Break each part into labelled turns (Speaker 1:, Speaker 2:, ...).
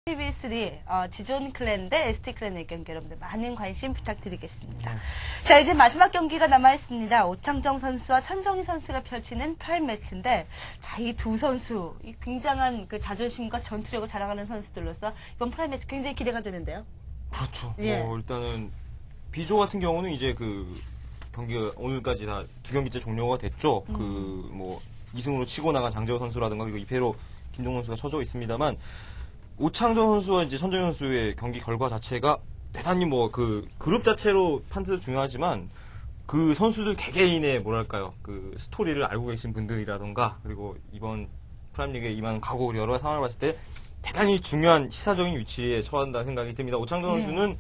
Speaker 1: TV3 지존 클랜 대 ST 클랜의 경기 여러분들 많은 관심 부탁드리겠습니다. 자, 이제 마지막 경기가 남아있습니다. 오창정 선수와 천정희 선수가 펼치는 프라임 매치인데, 자, 이 두 선수 이 굉장한 그 자존심과 전투력을 자랑하는 선수들로서 이번 프라임 매치 굉장히 기대가 되는데요.
Speaker 2: 그렇죠.
Speaker 1: 예.
Speaker 2: 일단은 비조 같은 경우는 이제 그 경기가 오늘까지 다 두 경기째 종료가 됐죠. 그 뭐 2승으로 치고 나간 장재호 선수라든가 그리고 2패로 김동훈 선수가 쳐져 있습니다만, 오창정 선수와 이제 천정희 선수의 경기 결과 자체가 대단히 뭐 그 그룹 자체로 판트도 중요하지만 그 선수들 개개인의 뭐랄까요 그 스토리를 알고 계신 분들이라던가 그리고 이번 프라임리그에 임하는 각오 여러 상황을 봤을 때 대단히 중요한 시사적인 위치에 처한다는 생각이 듭니다. 오창정 선수는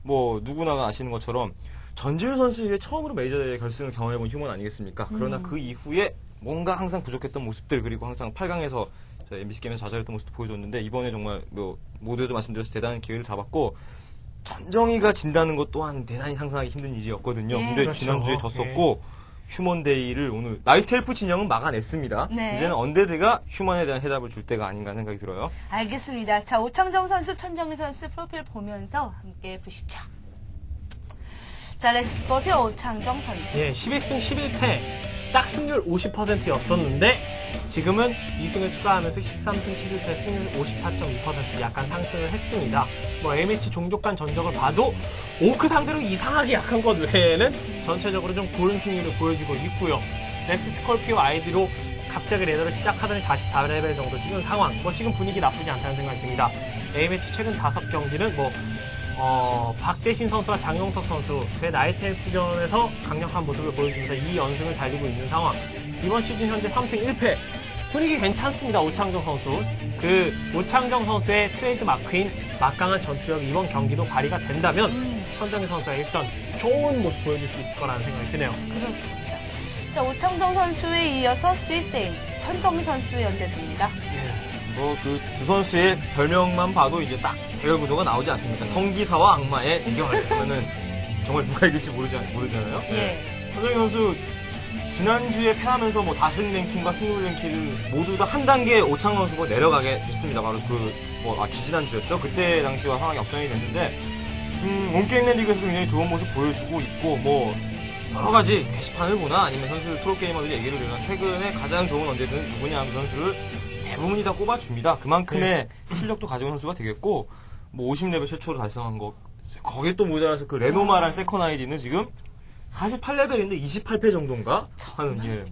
Speaker 2: 뭐 누구나 아시는 것처럼 전지훈 선수에게 처음으로 메이저대회 결승을 경험해본 휴먼 아니겠습니까? 그러나 그 이후에 뭔가 항상 부족했던 모습들 그리고 항상 8강에서 MBC 게임에서 좌절했던 모습도 보여줬는데, 이번에 정말 뭐 모두에도 말씀드려서 대단한 기회를 잡았고, 천정희가 진다는 것 또한 대단히 상상하기 힘든 일이었거든요.
Speaker 1: 예.
Speaker 2: 근데
Speaker 3: 그렇죠.
Speaker 2: 지난주에 졌었고 휴먼데이를 오늘 나이트 엘프 진영은 막아냈습니다.
Speaker 1: 네.
Speaker 2: 이제는 언데드가 휴먼에 대한 해답을 줄 때가 아닌가 생각이 들어요.
Speaker 1: 알겠습니다. 자, 오창정 선수, 천정희 선수 프로필 보면서 함께 보시죠. 자, 렛츠 볼표 오창정 선수.
Speaker 3: 예, 11승 11패. 딱 승률 50%였었는데 지금은 2승을 추가하면서 13승 11패 승률 54.2% 약간 상승을 했습니다. 뭐 A매치 종족간 전적을 봐도 오크 상대로 이상하게 약한 것 외에는 전체적으로 좀 고른 승률을 보여주고 있고요. 렉스 스콜피오 아이디로 갑자기 레더를 시작하더니 44레벨 정도 찍은 상황. 뭐 지금 분위기 나쁘지 않다는 생각이 듭니다. A매치 최근 5경기는 뭐 박재신 선수와 장용석 선수 제 나이트 엘프전에서 강력한 모습을 보여주면서 2연승을 달리고 있는 상황. 이번 시즌 현재 3승 1패. 분위기 괜찮습니다. 오창정 선수. 그 오창정 선수의 트레이드 마크인 막강한 전투력이 이번 경기도 발휘가 된다면 천정희 선수의 일전 좋은 모습 보여줄 수 있을 거라는 생각이 드네요.
Speaker 1: 그렇습니다. 자, 오창정 선수에 이어서 스위스인 천정희 선수의 연대입니다.
Speaker 2: 뭐 그 두 선수의 별명만 봐도 이제 딱 대결 구도가 나오지 않습니까? 성기사와 악마의 대결. 그러면은 정말 누가 이길지 모르잖아요.
Speaker 1: 예.
Speaker 2: 천정희 선수 지난주에 패하면서 뭐 다승 랭킹과 승률 랭킹을 모두 다 한 단계 오창정 선수가 내려가게 됐습니다. 바로 지지난주였죠. 그때 당시와 상황이 역전이 됐는데, 온게임넷 리그에서도 굉장히 좋은 모습 보여주고 있고, 뭐, 여러 가지 게시판을 보나 아니면 선수 프로게이머들이 얘기를 들으나 최근에 가장 좋은 언제든 누구냐 하면 선수를 대부분이 다 꼽아줍니다. 그만큼의 실력도 가져온 선수가 되겠고, 뭐 50레벨 최초로 달성한 거, 거기에 또 모자라서 그 레노마란 세컨 아이디는 지금 48레벨인데 28패 정도인가? 하는,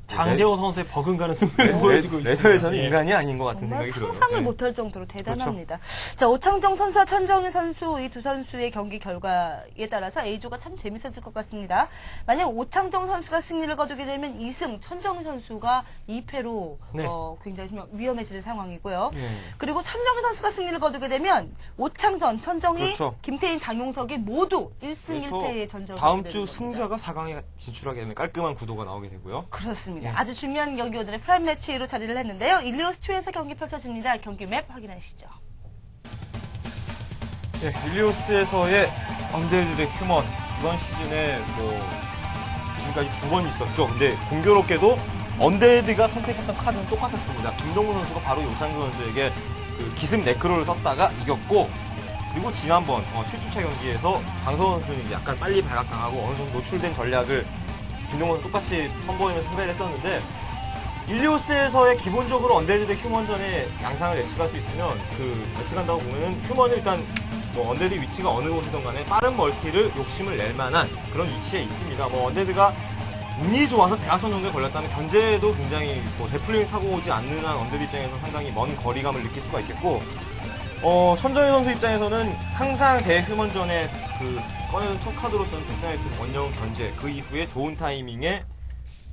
Speaker 3: 장재호 선수의 버금가는 승리를 보여주고 있습니다.
Speaker 2: 레더에서는
Speaker 3: 예.
Speaker 2: 인간이 아닌 것 같은
Speaker 1: 정말
Speaker 2: 생각이 들어요.
Speaker 1: 상상을
Speaker 2: 예.
Speaker 1: 못할 정도로 대단합니다. 자, 오창정 선수와 천정희 선수 이 두 선수의 경기 결과에 따라서 A조가 참 재밌어질 것 같습니다. 만약 오창정 선수가 승리를 거두게 되면 2승, 천정희 선수가 2패로
Speaker 3: 네.
Speaker 1: 굉장히 위험해질 상황이고요.
Speaker 2: 예.
Speaker 1: 그리고 천정희 선수가 승리를 거두게 되면 오창정, 천정희,
Speaker 2: 그렇죠.
Speaker 1: 김태인, 장용석이 모두 1승
Speaker 2: 그래서
Speaker 1: 1패의 전적을
Speaker 2: 다음
Speaker 1: 하게
Speaker 2: 주
Speaker 1: 되는 겁니다.
Speaker 2: 승자가 4강에 진출하게 되는 깔끔한 구도가 나오게 되고요.
Speaker 1: 그렇습니다.
Speaker 2: 예.
Speaker 1: 아주 중요한 경기 오늘의 프라임 매치로 자리를 했는데요. 일리오스2에서 경기 펼쳐집니다. 경기 맵 확인하시죠.
Speaker 2: 예, 일리오스에서의 언데드 대 휴먼, 이번 시즌에 뭐 지금까지 2번 있었죠. 근데 공교롭게도 언데드가 선택했던 카드는 똑같았습니다. 김동훈 선수가 바로 오창정 선수에게 그 기습 네크로를 썼다가 이겼고, 그리고 지난번 실주차 경기에서 강서원 선수는 이제 약간 빨리 발각당하고 어느 정도 노출된 전략을 김동훈은 똑같이 선보이면서 패배를 했었는데, 일리오스에서의 기본적으로 언데드 대 휴먼전의 양상을 예측할 수 있으면 예측한다고 보면은 휴먼은 일단 뭐 언데드 위치가 어느 곳이든 간에 빠른 멀티를 욕심을 낼 만한 그런 위치에 있습니다. 뭐 언데드가 운이 좋아서 대각선 정도에 걸렸다면 견제도 굉장히 뭐 제플링을 타고 오지 않는 한 언데드 입장에서 상당히 먼 거리감을 느낄 수가 있겠고, 천정희 선수 입장에서는 항상 대휴먼전에 꺼내는 첫 카드로서는 데스나이트 원령 견제, 그 이후에 좋은 타이밍에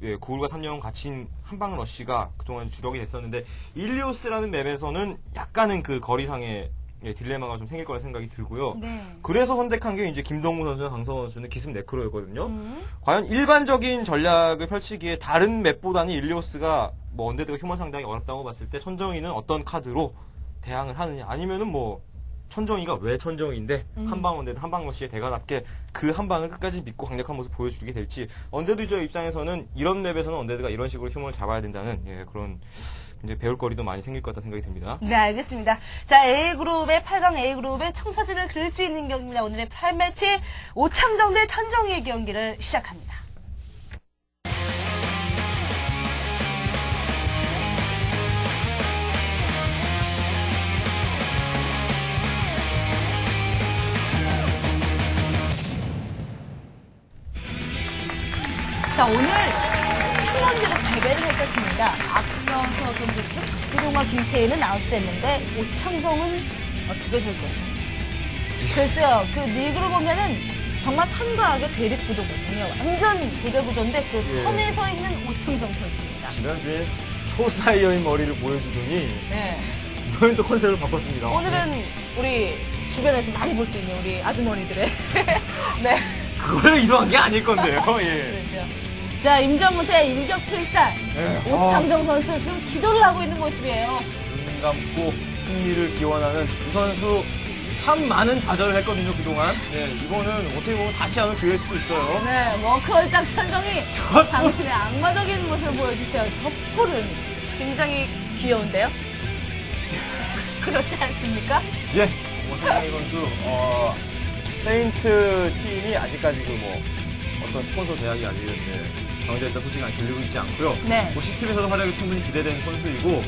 Speaker 2: 9홀과 3령 갇힌 한방 러쉬가 그동안 주력이 됐었는데, 일리오스라는 맵에서는 약간은 그 거리상의 딜레마가 좀 생길 거라 생각이 들고요.
Speaker 1: 네.
Speaker 2: 그래서 선택한 게 이제 김동훈 선수와 강서원 선수는 기습 네크로였거든요. 과연 일반적인 전략을 펼치기에 다른 맵보다는 일리오스가 뭐 언데드가 휴먼 상당히 어렵다고 봤을 때 천정희는 어떤 카드로 대항을 하느냐, 아니면은 뭐 천정희가 왜 천정희인데 한방 언데드 한방 러시의 대가답게 그 한방을 끝까지 믿고 강력한 모습 보여주게 될지, 언데드 유저 입장에서는 이런 맵에서는 언데드가 이런 식으로 휴먼을 잡아야 된다는 그런 이제 배울 거리도 많이 생길 것 같다는 생각이 듭니다.
Speaker 1: 네, 알겠습니다. 자, A그룹의 8강 A그룹의 청사진을 그릴 수 있는 경기입니다. 오늘의 8매치 오창정 대 천정희의 경기를 시작합니다. 자, 오늘 팀원들을 대결을 했었습니다. 앞서서 경기 중 박수룡과 김태희는 아웃됐는데 오창정은 어떻게 될 것인지. 글쎄요, 그 리그로 보면은 정말 선과 악의 대립 구도거든요. 완전 대결 구도인데 그
Speaker 2: 예.
Speaker 1: 선에 서 있는 오창정 선수입니다.
Speaker 2: 지난주에 초사이어인 머리를 보여주더니
Speaker 1: 네.
Speaker 2: 이번엔 또 컨셉을 바꿨습니다.
Speaker 1: 오늘은 우리 주변에서 많이 볼 수 있는 우리 아주머니들의 네.
Speaker 2: 그걸 이동한 게 아닐 건데요. 예.
Speaker 1: 그렇죠. 자, 임전무태 일격필살.
Speaker 2: 예.
Speaker 1: 오창정 선수 지금 기도를 하고 있는 모습이에요.
Speaker 2: 눈 감고 승리를 기원하는 이 선수 참 많은 좌절을 했거든요, 그동안. 네, 이거는 어떻게 보면 다시 하는 기회일 수도 있어요.
Speaker 1: 네, 워크홀짝 천정이
Speaker 2: 저 뿔.
Speaker 1: 당신의 악마적인 모습을 보여주세요. 저 뿔은 굉장히 귀여운데요? 그렇지 않습니까?
Speaker 2: 예, 천정희 선수, 세인트 팀이 아직까지 어떤 스폰서 계약이 아직 정해져있다는 소식이 들리고 있지 않고요.
Speaker 1: 네.
Speaker 2: C팀에서도 활약이 충분히 기대되는 선수이고,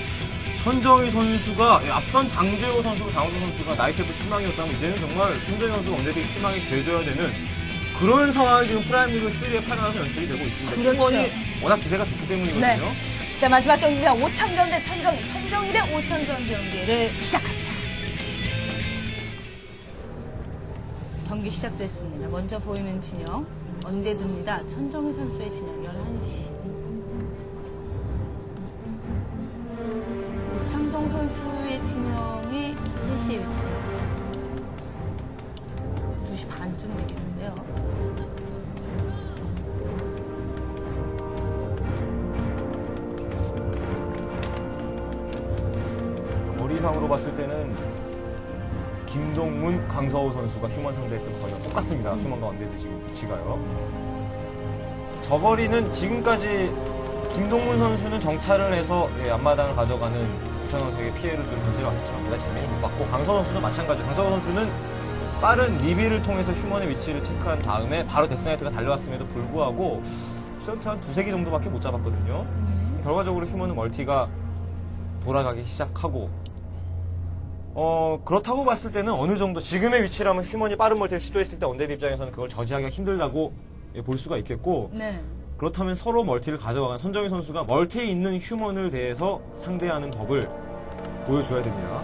Speaker 2: 천정희 선수가 앞선 장재호 선수고 장우수 선수가 나이테프 희망이었다면 이제는 정말 천정희 선수가 언제든지 희망이 돼줘야 되는 그런 상황이 지금 프라임리그 3의 8강에서 연출이 되고 있습니다.
Speaker 1: 그렇죠.
Speaker 2: 팀원이 워낙 기세가 좋기 때문이거든요.
Speaker 1: 네. 자, 마지막 경기가 오창정 대 천정희, 천정희 대 오창정 경기를 시작합니다. 경기 시작됐습니다. 먼저 보이는 진영, 언데드입니다. 천정희 선수의 진영 11시. 오창정 선수의 진영이 3시에 위치. 2시 반쯤 되겠는데요.
Speaker 2: 거리상으로 봤을 때는 김동문, 강서우 선수가 휴먼 상대했던 거리가 똑같습니다. 휴먼과 언데드 지금 위치가요. 저 거리는 지금까지 김동문 선수는 정찰을 해서 앞마당을 가져가는 오창정 선수에게 피해를 주는 견제를 왔었지만 그다지 재미를 못 봤고 강서우 선수도 마찬가지로 강서우 선수는 빠른 리비를 통해서 휴먼의 위치를 체크한 다음에 바로 데스나이트가 달려왔음에도 불구하고 시전트 한 두세 개 정도밖에 못 잡았거든요. 결과적으로 휴먼은 멀티가 돌아가기 시작하고 그렇다고 봤을 때는 어느 정도 지금의 위치라면 휴먼이 빠른 멀티를 시도했을 때 언데드 입장에서는 그걸 저지하기가 힘들다고 볼 수가 있겠고
Speaker 1: 네.
Speaker 2: 그렇다면 서로 멀티를 가져가는 천정희 선수가 멀티에 있는 휴먼을 대해서 상대하는 법을 보여줘야 됩니다.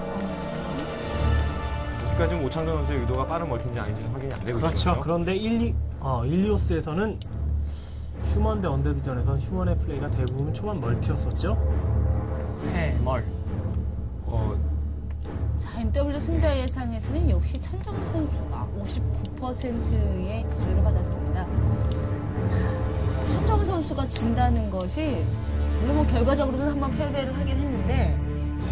Speaker 2: 아직까지는 오창정 선수의 의도가 빠른 멀티인지 아닌지는 확인이 안 되고
Speaker 3: 그렇죠.
Speaker 2: 있거든요.
Speaker 3: 그런데 1리오스에서는 휴먼 대 언데드전에서는 휴먼의 플레이가 대부분 초반 멀티였었죠. 멀.
Speaker 1: 자, MW 승자 예상에서는 역시 천정희 선수가 59%의 지지를 받았습니다. 자, 천정희 선수가 진다는 것이 물론 뭐 결과적으로는 한번 패배를 하긴 했는데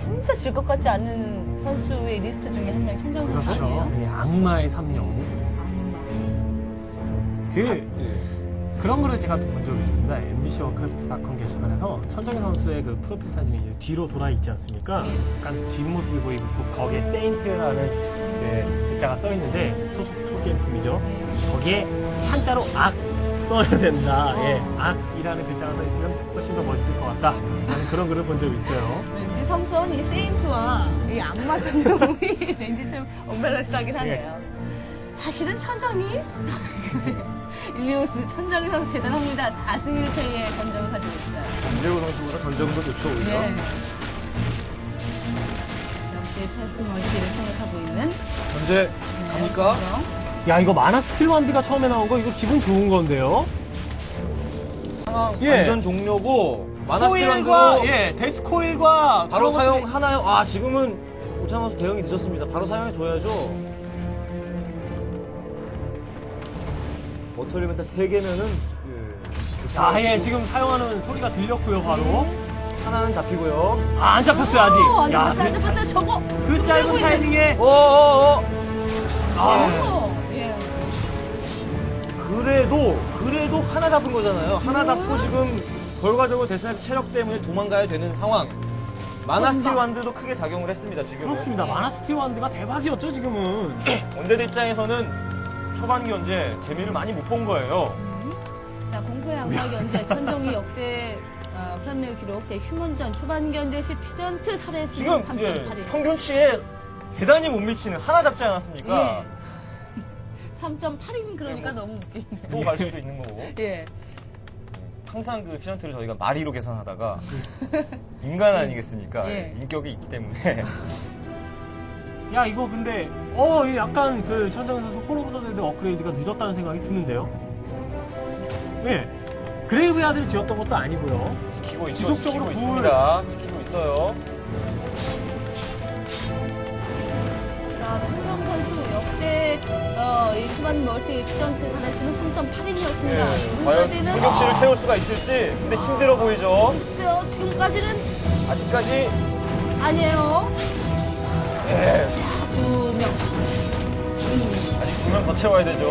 Speaker 1: 진짜 질 것 같지 않은 선수의 리스트 중에 한 명이 천정희
Speaker 3: 그렇죠.
Speaker 1: 선수예요.
Speaker 3: 네, 악마의 3령. 그런 거를 제가 본 적이 있습니다. MBC 워크래프트.com 게시판에서 천정희 선수의 그 프로필 사진이 이제 뒤로 돌아 있지 않습니까? 약간 뒷모습이 보이고 거기에 세인트라는 글자가 써 있는데 소속 프로게임 팀이죠. 거기에 한자로 악 써야 된다. 예, 악이라는 글자가 써 있으면 훨씬 더 멋있을 것 같다. 라는 그런 글을 본 적이 있어요.
Speaker 1: 왠지 성스러운 이 세인트와 이 악마 상명이 왠지 좀 언밸런스하긴 하네요. 사실은 천정희 일리오스 천정희 선수 대단합니다. 4승 1패의 전적을 가지고 있어요.
Speaker 2: 강재호 선수보다 전적도 좋죠, 오히려.
Speaker 1: 네. 역시 패스 멀티를 생각하고 있는
Speaker 2: 현재 갑니까?
Speaker 1: 그럼.
Speaker 3: 야, 이거 마나 스킬 완드가 처음에 나온 거 이거 기분 좋은 건데요?
Speaker 2: 상황
Speaker 3: 예.
Speaker 2: 완전 종료고
Speaker 3: 코일과
Speaker 2: 마나스티랑도
Speaker 3: 데스코일과
Speaker 2: 바로
Speaker 3: 그런 것들이-
Speaker 2: 사용하나요? 아, 지금은 오창정 선수 대응이 늦었습니다. 바로 사용해줘야죠. 워터 엘리멘탈 3개면은
Speaker 3: 예, 지금 사용하는 소리가 들렸고요, 바로.
Speaker 2: 하나는 잡히고요.
Speaker 3: 아, 안 잡혔어요, 아직.
Speaker 1: 안
Speaker 3: 야,
Speaker 1: 잡혔어요, 안 잡혔어요. 저거.
Speaker 3: 그 짧은 타이밍에.
Speaker 1: 예.
Speaker 2: 그래도 하나 잡은 거잖아요. 하나 잡고 지금 결과적으로 데스나이트 체력 때문에 도망가야 되는 상황. 마나스틸 완드도 크게 작용을 했습니다, 지금은.
Speaker 3: 그렇습니다. 마나스티 완드가 대박이었죠, 지금은.
Speaker 2: 원데드 입장에서는 초반기 현재 재미를 많이 못 본 거예요.
Speaker 1: 자, 공포의 악마 견제, 천정이 역대 프렘리그 기록 대 휴먼전 초반 견제 시 피전트 살해 수는
Speaker 2: 지금
Speaker 1: 3.81.
Speaker 2: 평균치에 대단히 못 미치는 하나 잡지 않았습니까?
Speaker 1: 3.8인 그러니까 너무 웃기네.
Speaker 2: 또 갈 수도 있는 거고.
Speaker 1: 예.
Speaker 2: 항상 그 피전트를 저희가 마리로 계산하다가 인간 아니겠습니까?
Speaker 1: 예.
Speaker 2: 인격이 있기 때문에.
Speaker 3: 야, 이거 근데, 약간 그 천정희 선수 홀 오브 더 데드 업그레이드가 늦었다는 생각이 드는데요. 예. 그레이브야드를 지었던 것도 아니고요.
Speaker 2: 지키고 있죠.
Speaker 3: 지속적으로
Speaker 2: 지키고
Speaker 3: 굴.
Speaker 2: 있습니다. 지키고 있어요.
Speaker 1: 자, 천정 선수 역대 이 초반 멀티 피전트 살해 수는 3.8인이었습니다.
Speaker 2: 예. 과연
Speaker 1: 지금까지는
Speaker 2: 공격치를 채울 수가 있을지. 근데 힘들어 보이죠.
Speaker 1: 글쎄요, 지금까지는
Speaker 2: 아직까지.
Speaker 1: 아니에요.
Speaker 2: 예.
Speaker 1: 자, 2명.
Speaker 2: 아직 2명 더 채워야 되죠.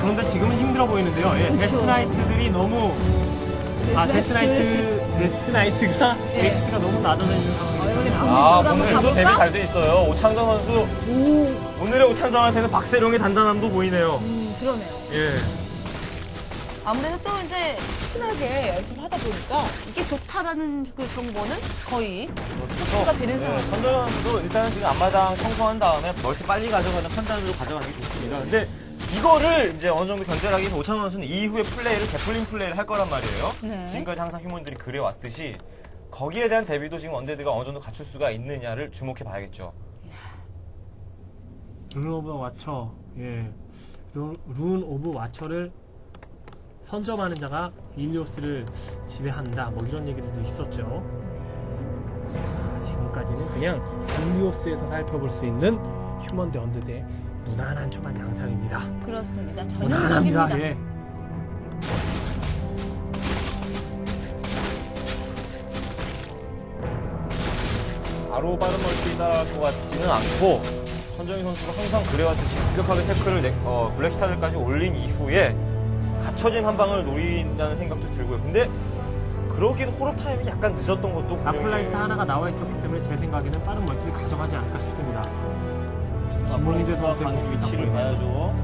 Speaker 3: 그런데 지금은 힘들어 보이는데요. 예.
Speaker 1: 그렇죠.
Speaker 3: 데스나이트들이 너무, 데스나이트가
Speaker 1: 예.
Speaker 3: HP가 너무 낮아져 있는 상황이에요.
Speaker 1: 이번에
Speaker 2: 아,
Speaker 1: 본인적으로 한번
Speaker 2: 오늘도 데뷔
Speaker 1: 가볼까?
Speaker 2: 잘 돼 있어요. 오창정 선수. 오늘의 오창정한테는 박세룡의 단단함도 보이네요.
Speaker 1: 그러네요.
Speaker 2: 예.
Speaker 1: 아무래도 또 이제 친하게 연습을 하다 보니까 이게 좋다라는 그 정보는 거의 흡수가 되는 상황.
Speaker 2: 선정 선수도 일단은 지금 앞마당 청소한 다음에 멀티 빨리 가져가는 판단으로 가져가는 게 좋습니다. 근데 이거를 이제 어느 정도 견제를 하기 위해서 오창정 선수는 이후에 플레이를 제플린 플레이를 할 거란 말이에요.
Speaker 1: 네.
Speaker 2: 지금까지 항상 휴먼들이 그래왔듯이 거기에 대한 대비도 지금 원데드가 어느 정도 갖출 수가 있느냐를 주목해 봐야겠죠.
Speaker 3: 룬 오브 와처, 예. 룬 오브 와처를 선점하는 자가 일리오스를 지배한다. 뭐 이런 얘기들도 있었죠. 지금까지는 그냥 일리오스에서 살펴볼 수 있는 휴먼 대 언데드의 무난한 초반 양상입니다.
Speaker 1: 그렇습니다.
Speaker 3: 무난합니다.
Speaker 1: 전형적입니다.
Speaker 3: 예.
Speaker 2: 바로 빠른 멀티 따라갈 것 같지는 않고 천정희 선수가 항상 그래왔듯이 급격하게 태클을 블랙스타들까지 올린 이후에 갖춰진 한 방을 노린다는 생각도 들고요. 근데 그러기엔 홀업 타임이 약간 늦었던 것도 분명히
Speaker 3: 아콜라이트 하나가 나와 있었기 때문에 제 생각에는 빠른 멀티를 가져가지 않을까 싶습니다. 김홍재 선수의 모습이 딱
Speaker 2: 위치를
Speaker 3: 보이네요.
Speaker 2: 봐야죠.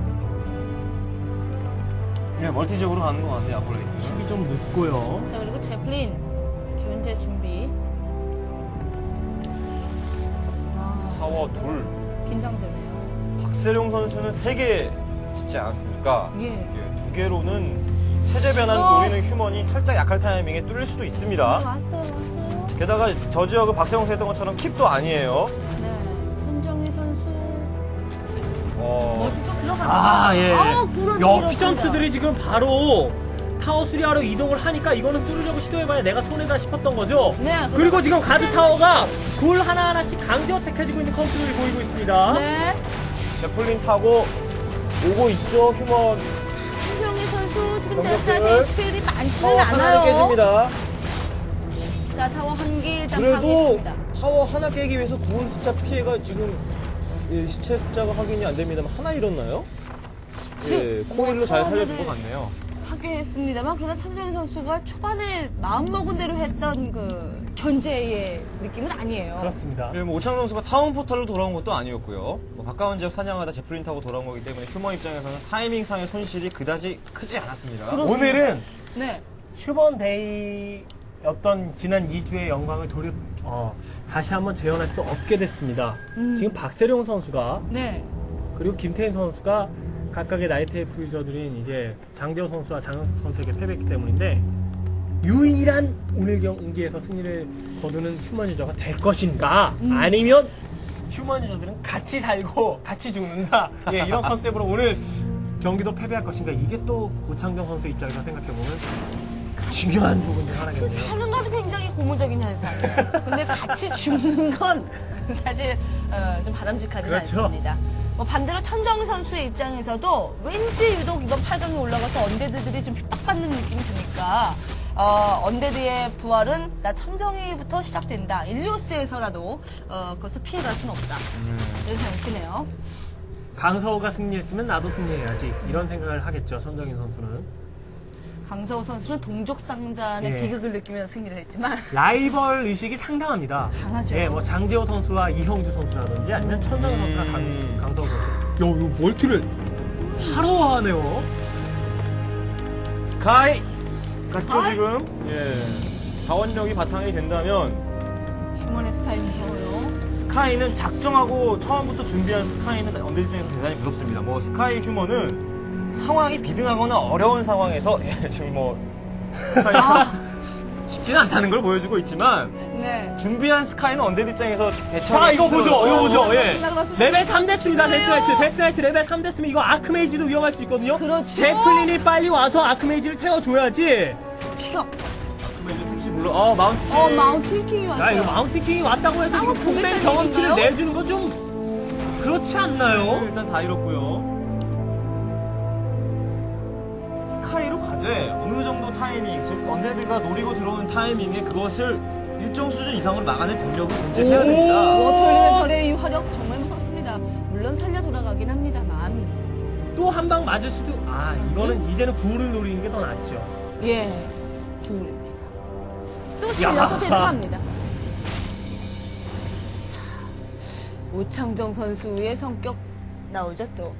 Speaker 2: 네, 멀티적으로 가는 것 같네요, 아콜라이트.
Speaker 3: 힘이 좀 늦고요.
Speaker 1: 자, 그리고 제플린 견제 준비. 아,
Speaker 2: 타워 둘.
Speaker 1: 긴장되네요.
Speaker 2: 박세룡 선수는 3개 짓지 않았습니까?
Speaker 1: 예.
Speaker 2: 2개로는 체제 변환 노리는 휴먼이 살짝 약할 타이밍에 뚫릴 수도 있습니다.
Speaker 1: 왔어요.
Speaker 2: 게다가 저 지역은 박세용 선수 했던 것처럼 킵도 아니에요.
Speaker 1: 네, 천정희 선수.
Speaker 2: 어,
Speaker 1: 좀 들어간다.
Speaker 3: 아, 예.
Speaker 1: 그런
Speaker 3: 피전트들이 지금 바로 타워 수리하러 이동을 하니까 이거는 뚫으려고 시도해봐야 내가 손해다 싶었던 거죠.
Speaker 1: 네.
Speaker 3: 그리고 지금 가드 타워가 굴 하나하나씩 강제 어택해지고 있는 컨트롤이 보이고 있습니다.
Speaker 1: 네.
Speaker 2: 제플린 타고 오고 있죠, 휴먼.
Speaker 1: 천정희 선수 지금
Speaker 2: 공격을.
Speaker 1: 데스한테 HP율이 많지는
Speaker 2: 타워 하나
Speaker 1: 않아요.
Speaker 2: 깨집니다.
Speaker 1: 자, 타워 한 개 일단
Speaker 2: 그래도
Speaker 1: 파괴했습니다.
Speaker 2: 타워 하나 깨기 위해서 구운 숫자 피해가 지금 시체 숫자가 확인이 안 됩니다만 하나 잃었나요? 예, 코일로 잘 살려준 것 같네요.
Speaker 1: 파괴했습니다만 그러나 천정희 선수가 초반에 마음먹은 대로 했던 그 견제의 느낌은 아니에요.
Speaker 3: 그렇습니다.
Speaker 2: 예, 뭐 오창 선수가 타운 포털로 돌아온 것도 아니었고요. 뭐 가까운 지역 사냥하다 제플린 타고 돌아온 거기 때문에 휴먼 입장에서는 타이밍상의 손실이 그다지 크지 않았습니다.
Speaker 1: 그렇습니다.
Speaker 3: 오늘은
Speaker 1: 네.
Speaker 3: 휴먼 데이였던 지난 2주의 영광을 다시 한번 재현할 수 없게 됐습니다. 지금 박세룡 선수가
Speaker 1: 네.
Speaker 3: 그리고 김태인 선수가 각각의 나이트 F 유저들인 이제 장재호 선수와 장영석 선수에게 패배했기 때문인데 유일한 오늘 경기에서 승리를 거두는 휴먼 유저가 될 것인가 아니면 휴먼 유저들은 같이 살고 같이 죽는다 예, 이런 컨셉으로 오늘 경기도 패배할 것인가 이게 또 오창정 선수 입장에서 생각해보면 중요한 부분 중
Speaker 1: 같이
Speaker 3: 하나겠네요.
Speaker 1: 사는 것도 굉장히 고무적인 현상이에요. 근데 같이 죽는 건 사실 좀 바람직하지는
Speaker 3: 그렇죠.
Speaker 1: 않습니다. 뭐 반대로 천정희 선수의 입장에서도 왠지 유독 이번 8강에 올라가서 언데드들이 좀 핍박받는 느낌이 드니까 언데드의 부활은 나 천정희부터 시작된다. 일리오스에서라도 그것을 피해갈 수는 없다. 이런 생각이 드네요.
Speaker 3: 강서우가 승리했으면 나도 승리해야지 이런 생각을 하겠죠. 천정인 선수는.
Speaker 1: 강서우 선수는 동족상잔의
Speaker 3: 예.
Speaker 1: 비극을 느끼면서 승리를 했지만
Speaker 3: 라이벌 의식이 상당합니다.
Speaker 1: 강하죠.
Speaker 3: 예, 뭐 장재호 선수와 이형주 선수라든지 아니면 천정희 선수나 강성우 선수. 야, 이거 멀티를 바로 하네요.
Speaker 2: 스카이 갔죠 지금. 예. 자원력이 바탕이 된다면
Speaker 1: 휴먼의 스카이 무서워요.
Speaker 2: 스카이는 작정하고 처음부터 준비한 스카이는 언데드 입장에서 대단히 무섭습니다. 뭐 스카이 휴머는 상황이 비등하거나 어려운 상황에서 지금 뭐 스카이가 쉽지는 않다는 걸 보여주고 있지만
Speaker 1: 네.
Speaker 2: 준비한 스카이는 언데드 입장에서 대처하기
Speaker 3: 자, 이거 보죠.
Speaker 2: 힘들어요.
Speaker 3: 이거 보죠. 예.
Speaker 1: 맞습니다.
Speaker 3: 레벨 3 됐습니다.
Speaker 1: 그래요?
Speaker 3: 데스나이트 레벨 3 됐으면 이거 아크메이지도 위험할 수 있거든요.
Speaker 1: 그렇죠.
Speaker 3: 제플린이 빨리 와서 아크메이지를 태워줘야지.
Speaker 1: 피가.
Speaker 2: 택시 물러. 마운틴.
Speaker 1: 마운틴 킹이 왔어요.
Speaker 3: 야, 이거 마운틴 킹이 왔다고 해서 지금
Speaker 1: 보겠다는
Speaker 3: 풍백 경험치를
Speaker 1: 얘기인가요?
Speaker 3: 내주는 건 좀 그렇지 않나요?
Speaker 2: 일단 다 잃었고요. 스카이로 가되 어느 정도 타이밍, 즉 언데드가 노리고 들어오는 타이밍에 그것을 일정 수준 이상으로 막아낼 병력이 존재해야 됩니다.
Speaker 1: 워터 엘리멘털의 이 화력 정말 무섭습니다. 물론 살려 돌아가긴 합니다만.
Speaker 3: 또 한 방 맞을 수도. 아, 이거는 이제는 구를 노리는 게 더 낫죠.
Speaker 1: 예. 구울입니다. 또
Speaker 3: 야.
Speaker 1: 살려서 데려갑니다. 자, 오창정 선수의 성격 나오죠 또.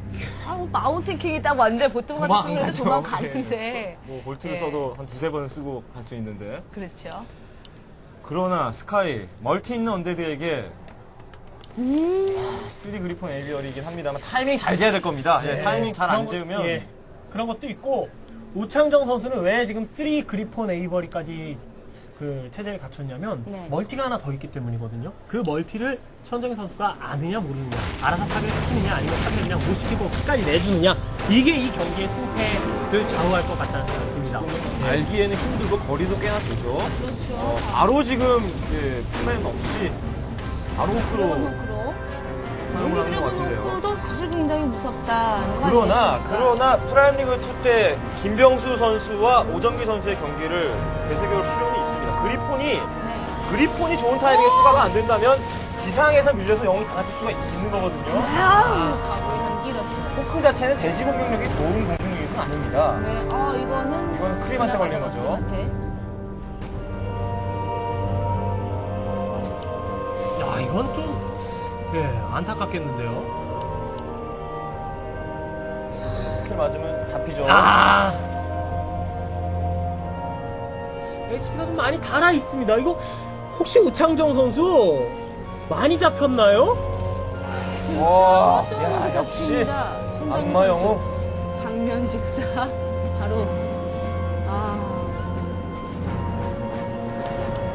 Speaker 1: 마운틴 킹이 딱 왔는데 보통 같은 경우는 도망가는데.
Speaker 2: 뭐 볼트를
Speaker 1: 예.
Speaker 2: 써도 한 두세 번 쓰고 갈 수 있는데.
Speaker 1: 그렇죠.
Speaker 2: 그러나 스카이 멀티 있는 언데드에게 3 그리폰 에이비얼이긴 합니다만 타이밍 잘 재야 될 겁니다. 예, 타이밍 잘 안 재우면
Speaker 3: 예, 그런 것도 있고 오창정 선수는 왜 지금 3 그리폰 에이버리까지 그 체제를 갖췄냐면
Speaker 1: 네.
Speaker 3: 멀티가 하나 더 있기 때문이거든요. 그 멀티를 천정희 선수가 아느냐 모르느냐, 알아서 타겟을 시키느냐 아니면 타겟 그냥 못 시키고 끝까지 내주느냐, 이게 이 경기의 승패를 좌우할 것 같다는 생각이 듭니다.
Speaker 2: 알기에는 힘들고 거리도 꽤나 되죠.
Speaker 1: 그렇죠.
Speaker 2: 바로 지금 플랜 없이 바로 호크로
Speaker 1: 호크로.
Speaker 2: 사용을 하는 것 같은데요.
Speaker 1: 호크도 사실 굉장히 무섭다.
Speaker 2: 그러나 프라임리그 2 때 김병수 선수와 오정기 선수의 경기를 되새겨볼 필요는 있습니다. 그리폰이 좋은 타이밍에 추가가 안 된다면 지상에서 밀려서 영웅이 강화될 수가 있는 거거든요.
Speaker 1: 가고 길었어요.
Speaker 2: 호크 자체는 대지 공격력이 좋은 공격력은 아닙니다.
Speaker 1: 네,
Speaker 2: 이거는 크림한테 걸린 거죠.
Speaker 3: 야, 이건 좀 안타깝겠는데요.
Speaker 2: 스킬 맞으면 잡히죠.
Speaker 3: 아, HP가 좀 많이 달아 있습니다. 이거 혹시 오창정 선수 많이 잡혔나요?
Speaker 2: 와, 야, 역시 악마 영웅.
Speaker 1: 상면직사 바로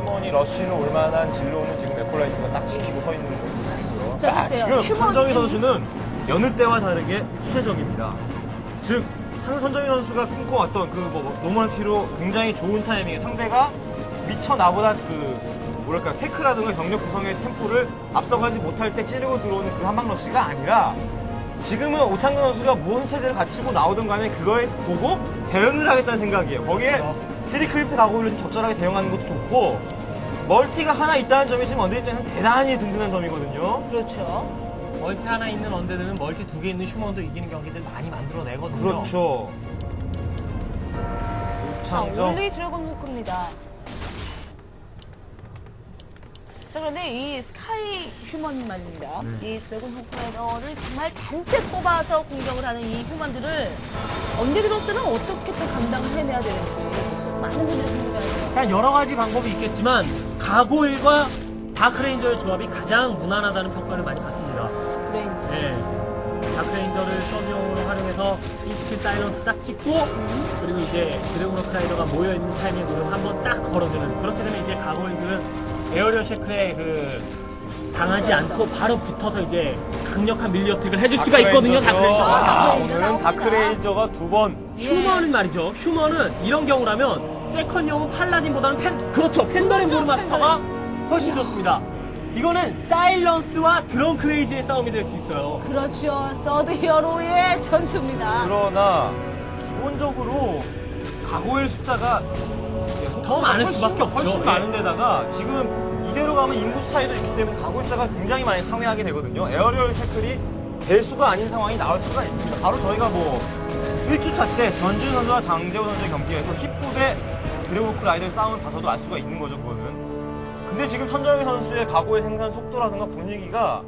Speaker 2: 휴먼이 러쉬를 올 만한 진로는 지금 에콜라이트가 딱 지키고 서 있는 모습이고요.
Speaker 1: 자, 보세요.
Speaker 2: 지금 손정희 선수는 여느 때와 다르게 수세적입니다. 즉, 손정희 선수가 꿈꿔왔던 노멀티로 굉장히 좋은 타이밍에 상대가 미처 나보다 테크라든가 경력 구성의 템포를 앞서가지 못할 때 찌르고 들어오는 그 한방 러쉬가 아니라 지금은 오창근 선수가 무슨 체제를 갖추고 나오든 간에 그거에 보고 대응을 하겠다는 생각이에요. 거기에 3크립트 가고를 좀 적절하게 대응하는 것도 좋고 멀티가 하나 있다는 점이 지금 언데드 입장에서는 대단히 든든한 점이거든요.
Speaker 1: 그렇죠.
Speaker 3: 멀티 하나 있는 언데드는 멀티 2개 있는 휴먼도 이기는 경기들 많이 만들어내거든요.
Speaker 2: 그렇죠.
Speaker 1: 자,
Speaker 2: 오창정.
Speaker 1: 올리 드래곤 호크입니다. 자, 그런데 이 스카이 휴먼 말입니다. 이 드래곤 호크를 정말 잔뜩 뽑아서 공격을 하는 이 휴먼들을 언데드로서는 어떻게 또 감당을 해내야 되는지 많은 분들이 궁금해하세요.
Speaker 3: 그냥 여러 가지 방법이 있겠지만 가고일과 다크레인저의 조합이 가장 무난하다는 평가를 많이 받습니다.
Speaker 1: 그레인저.
Speaker 3: 네. 다크레인저를 서브용으로 활용해서 이스킬 사이런스 딱 찍고 그리고 이제 드래곤 워크라이더가 모여있는 타이밍에 한번 딱 걸어주는, 그렇게 되면 이제 가고일들은 에어리어 셰크에 당하지 않고 바로 붙어서 이제 강력한 밀리어택을 해줄 수가 있거든요. 다크레인저가.
Speaker 2: 오늘은 다크레인저가 2번.
Speaker 3: 휴먼은 말이죠. 휴먼은 이런 경우라면 세컨용은 팔라딘보다는 펜더린 보르마스터가 훨씬 좋습니다. 이거는 사일런스와 드럼 크레이지의 싸움이 될 수 있어요.
Speaker 1: 그렇죠. 서드 히어로의 전투입니다.
Speaker 2: 그러나 기본적으로 가고일 숫자가
Speaker 3: 더 많을 수밖에 없죠.
Speaker 2: 훨씬
Speaker 3: 예.
Speaker 2: 많은 데다가 지금 이대로 가면 인구수 차이도 있기 때문에 가고일 숫자가 굉장히 많이 상회하게 되거든요. 에어리얼 셰클이 배수가 아닌 상황이 나올 수가 있습니다. 바로 저희가 뭐 1주차 때 전준 선수와 장재호 선수의 경기에서 히프 대 드래곤크 라이더의 싸움을 봐서도 알 수가 있는 거죠, 그거는. 근데 지금 천정희 선수의 각오의 생산 속도라든가 분위기가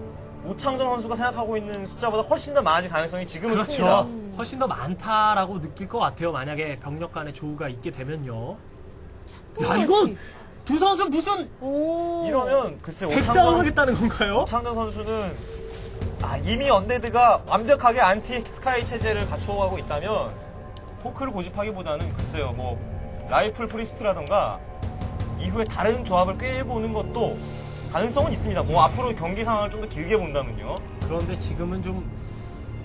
Speaker 2: 오창정 선수가 생각하고 있는 숫자보다 훨씬 더 많아질 가능성이 지금은 큽니다.
Speaker 3: 그렇죠. 훨씬 더 많다라고 느낄 것 같아요. 만약에 병력 간의 조우가 있게 되면요. 야, 이건 두 선수 무슨
Speaker 1: 오.
Speaker 2: 이러면 글쎄
Speaker 3: 핵싸움 하겠다는 건가요?
Speaker 2: 오창정 선수는 이미 언데드가 완벽하게 안티 스카이 체제를 갖추어가고 있다면 포크를 고집하기보다는 글쎄요 뭐 라이플 프리스트라던가 이후에 다른 조합을 꾀보는 것도 가능성은 있습니다. 뭐 앞으로 경기 상황을 좀 더 길게 본다면요.
Speaker 3: 그런데 지금은 좀,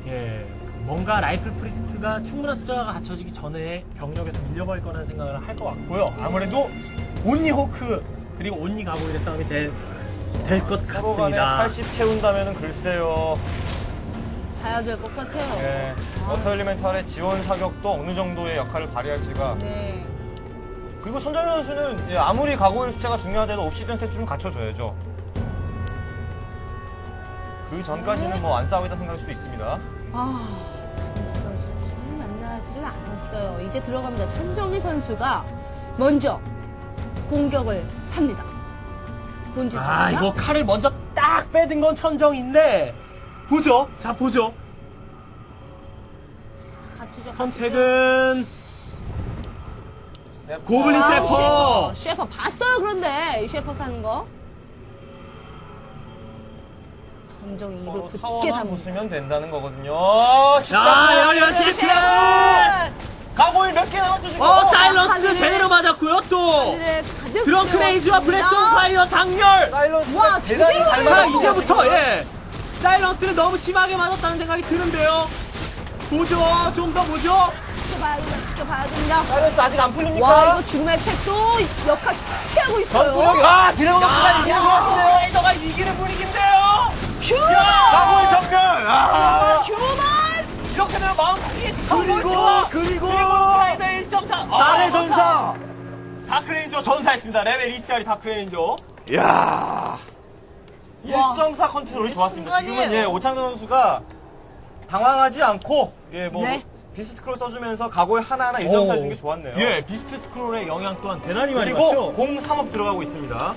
Speaker 3: 예, 뭔가 라이플 프리스트가 충분한 숫자가 갖춰지기 전에 병력에서 밀려버릴 거라는 생각을 할 것 같고요. 아무래도 온리 호크, 그리고 온리 가고일의 싸움이 될 것
Speaker 2: 서로 간에
Speaker 3: 같습니다.
Speaker 2: 80 채운다면은 글쎄요.
Speaker 1: 봐야 될 것 같아요.
Speaker 2: 예, 어터엘리멘탈의 지원 사격도 어느 정도의 역할을 발휘할지가.
Speaker 1: 네.
Speaker 2: 그리고 천정희 선수는 예, 아무리 가고일 숫자가 중요하더라도 옵시전 스탯 좀 갖춰줘야죠. 그 전까지는 뭐 안 싸우겠다 생각할 수도 있습니다.
Speaker 1: 진짜 선수를 만나지를 않았어요. 이제 들어갑니다. 천정희 선수가 먼저 공격을 합니다. 본질
Speaker 3: 이거 칼을 먼저 딱 빼든 건 천정인데, 보죠. 자, 보죠. 선택은, 고블린 세퍼!
Speaker 1: 셰퍼 봤어요. 그런데 이 셰퍼 사는 거. 점점 입을
Speaker 2: 서로
Speaker 1: 굳게
Speaker 2: 타워만
Speaker 1: 담고.
Speaker 2: 부수면 된다는 거거든요.
Speaker 3: 자, 열려 실패!
Speaker 2: 가고일 몇 개 남았죠 지금?
Speaker 3: 사일런스
Speaker 1: 하늘에-
Speaker 3: 제대로 맞았고요, 또!
Speaker 1: 하늘에 가득
Speaker 3: 드렁큰 에이지와 브레스 온 파이어 장렬!
Speaker 2: 사일런스가
Speaker 1: 와,
Speaker 2: 대단히
Speaker 1: 제대로
Speaker 2: 잘
Speaker 1: 맞았어.
Speaker 3: 자,
Speaker 2: 맞았어요.
Speaker 3: 이제부터, 예! 사일런스는 너무 심하게 맞았다는 생각이 드는데요. 보죠, 좀 더 보죠.
Speaker 1: 지켜봐야 된다. 지켜봐야 된다.
Speaker 2: 사일런스 아직 안 풀립니까?
Speaker 1: 와, 이거 죽음의 책도 역할 피하고 있어요.
Speaker 2: 전투력이 드래곤스가
Speaker 3: 야,
Speaker 2: 이기는 것 같은데요.
Speaker 3: 레이더가 이기는 분위기인데요.
Speaker 1: 휴먼!
Speaker 2: 가고일 정면!
Speaker 1: 휴먼!
Speaker 3: 이렇게 되면 마음 편히
Speaker 2: 그리고
Speaker 3: 라이더 1.4.
Speaker 2: 나의 전사!
Speaker 3: 다크레인저 전사했습니다. 레벨 2짜리 다크레인저.
Speaker 2: 이야.
Speaker 1: 와.
Speaker 2: 1.4 컨트롤이 좋았습니다.
Speaker 1: 순간이에요.
Speaker 2: 지금은 오창동 선수가 당황하지 않고
Speaker 1: 네.
Speaker 2: 비스트크롤 써주면서 가고일 하나하나 1.4 해준 게 좋았네요.
Speaker 3: 예, 비스트 스크롤의 영향 또한 대단히 많이
Speaker 2: 그리고
Speaker 3: 받죠.
Speaker 2: 공 3업 들어가고 있습니다.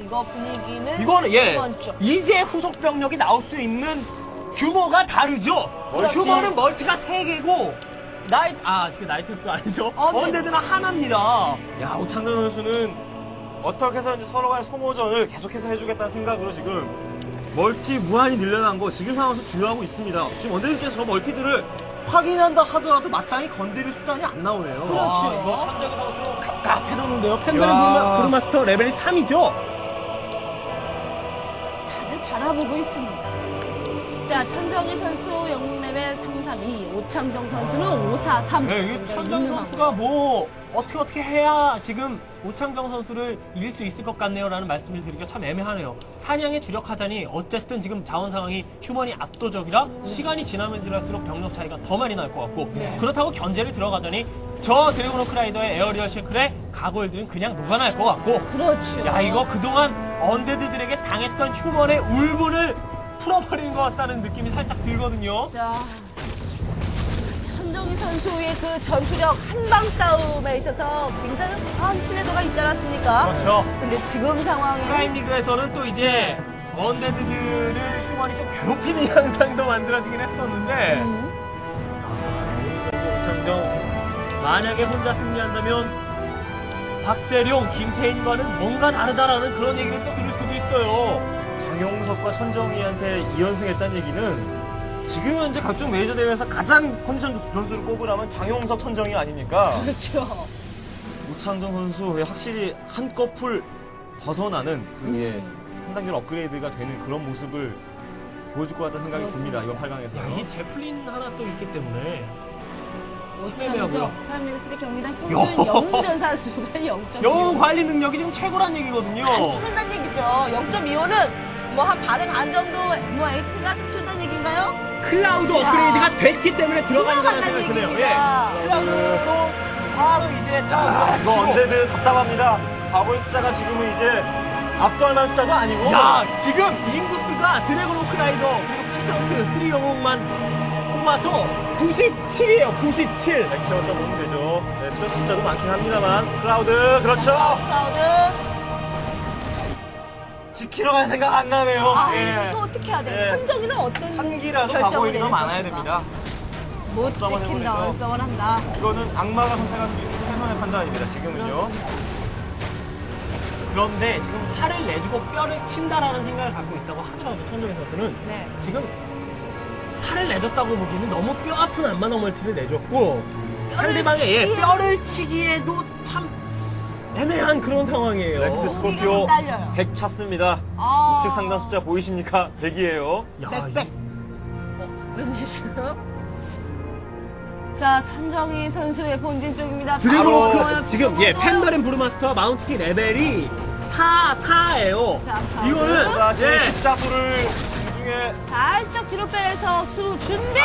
Speaker 1: 이거 분위기는
Speaker 3: 이거는 예,
Speaker 1: 이번 주.
Speaker 3: 이제 후속 병력이 나올 수 있는 규모가 다르죠.
Speaker 2: 멀티.
Speaker 3: 규모는 멀티가 3개고 지금 나이트가 아니죠.
Speaker 1: 언데드.
Speaker 3: 언데드는 하나입니다.
Speaker 2: 야, 오창동 선수는 어떻게 해서든지 서로 간의 소모전을 계속해서 해주겠다는 생각으로 지금 멀티 무한히 늘려난 거 지금 상황에서 주요하고 있습니다. 지금 원대님께서 저 멀티들을 확인한다 하더라도 마땅히 건드릴 수단이 안 나오네요.
Speaker 1: 그렇죠.
Speaker 3: 이거 천정희 선수 갑갑해졌는데요. 팬더린
Speaker 2: 야.
Speaker 3: 브루마스터 레벨이 3이죠.
Speaker 1: 산을 바라보고 있습니다. 자, 천정희 선수 0레벨 332, 오창정 선수는 543.
Speaker 3: 네, 이게 천정희 선수가 뭐 어떻게 해야 지금 오창정 선수를 이길 수 있을 것 같네요 라는 말씀을 드리기가 참 애매하네요. 사냥에 주력하자니 어쨌든 지금 자원 상황이 휴먼이 압도적이라 시간이 지나면 지날수록 병력 차이가 더 많이 날 것 같고 그렇다고 견제를 들어가자니 저 드래곤 호크 라이더의 에어리얼 셰클의 가골들은 그냥 녹아날 것 같고
Speaker 1: 그렇죠.
Speaker 3: 야, 이거 그동안 언데드들에게 당했던 휴먼의 울분을 풀어버리는 것 같다는 느낌이 살짝 들거든요.
Speaker 1: 자, 천정희 선수의 그 전투력 한방 싸움에 있어서 굉장히 강한 신뢰도가 있지 않았습니까?
Speaker 2: 그렇죠.
Speaker 1: 근데 지금 상황에는
Speaker 3: 프라임 리그에서는 또 이제 언데드들을 휴먼이 좀 괴롭히는 양상도 만들어지긴 했었는데 오창정 만약에 혼자 승리한다면 박세룡, 김태인과는 뭔가 다르다라는 그런 얘기를 또 들을 수도 있어요.
Speaker 2: 장용석과 천정희한테 2연승했다는 얘기는 지금 현재 각종 메이저 대회에서 가장 컨디션 좋은 선수를 꼽으라면 장용석, 천정희 아닙니까?
Speaker 1: 그렇죠.
Speaker 2: 오창정 선수 확실히 한꺼풀 벗어나는 그게 한 단계로 업그레이드가 되는 그런 모습을 보여줄 것 같다는 생각이 듭니다. 이번 8강에서.
Speaker 3: 야, 이 제플린 하나 또 있기 때문에
Speaker 1: 오창정 프라임리그 3 경기당 평균 영웅전사 수가 0.25.
Speaker 3: 영웅 관리 능력이 지금 최고란 얘기거든요.
Speaker 1: 안 죽는다는 얘기죠. 0.25는 뭐 한 반의 반 정도 뭐 H가 좀 준다는 얘기인가요?
Speaker 3: 클라우드 업그레이드가 됐기 때문에 들어가는 거라는
Speaker 1: 들어간다는
Speaker 3: 생각이 드네요.
Speaker 1: 얘기입니다.
Speaker 3: 예. 클라우드로 바로 이제
Speaker 2: 아,
Speaker 3: 다
Speaker 2: 이거 언데드 답답합니다. 과거의 숫자가 지금은 이제 압도할 만한 숫자도 아니고.
Speaker 3: 야, 지금 인구스가 드래곤 호크 라이더 그리고 스타트 3 영웅만 뽑아서 97이에요. 97.
Speaker 2: 백 채웠다 보면 되죠. 네, 미션 숫자도 많긴 합니다만. 클라우드, 그렇죠.
Speaker 1: 클라우드.
Speaker 2: 지키러 갈 생각 안 나네요.
Speaker 1: 아,
Speaker 2: 예.
Speaker 1: 이거 또 어떻게 해야 돼?
Speaker 2: 네.
Speaker 1: 천정이는 어떤
Speaker 2: 한 기라도
Speaker 1: 결정을
Speaker 2: 가고일이 더
Speaker 1: 내릴
Speaker 2: 많아야
Speaker 1: 것인가?
Speaker 2: 됩니다.
Speaker 1: 못
Speaker 2: 썸을
Speaker 1: 지킨다,
Speaker 2: 해버리죠.
Speaker 1: 얼싸원 한다.
Speaker 2: 이거는 악마가 선택할 수 있는 최선의 판단입니다. 지금은요.
Speaker 3: 그런데 지금 살을 내주고 뼈를 친다라는 생각을 갖고 있다고 하더라도 천정희 선수는
Speaker 1: 네.
Speaker 3: 지금 살을 내줬다고 보기에는 너무 뼈 아픈 안마나 멀티를 내줬고 상대방의 뼈를 치기에도 참 애매한 그런 상황이에요.
Speaker 2: 렉스
Speaker 1: 무기가
Speaker 2: 스콜피오
Speaker 1: 좀 딸려요.
Speaker 2: 100 찼습니다.
Speaker 1: 아.
Speaker 2: 우측 상단 숫자 보이십니까? 100이에요.
Speaker 3: 야,
Speaker 1: 빽빽. 왠지 싫어요? 자, 천정희 선수의 본진 쪽입니다.
Speaker 3: 그리고
Speaker 1: 바로
Speaker 3: 지금
Speaker 1: 바로
Speaker 3: 펜더린 브루마스터와 마운트키 레벨이 4예요.
Speaker 1: 자, 바로.
Speaker 3: 이거는
Speaker 2: 다시
Speaker 3: 예.
Speaker 2: 십자수를 중에
Speaker 1: 살짝 뒤로 빼서 수 준비!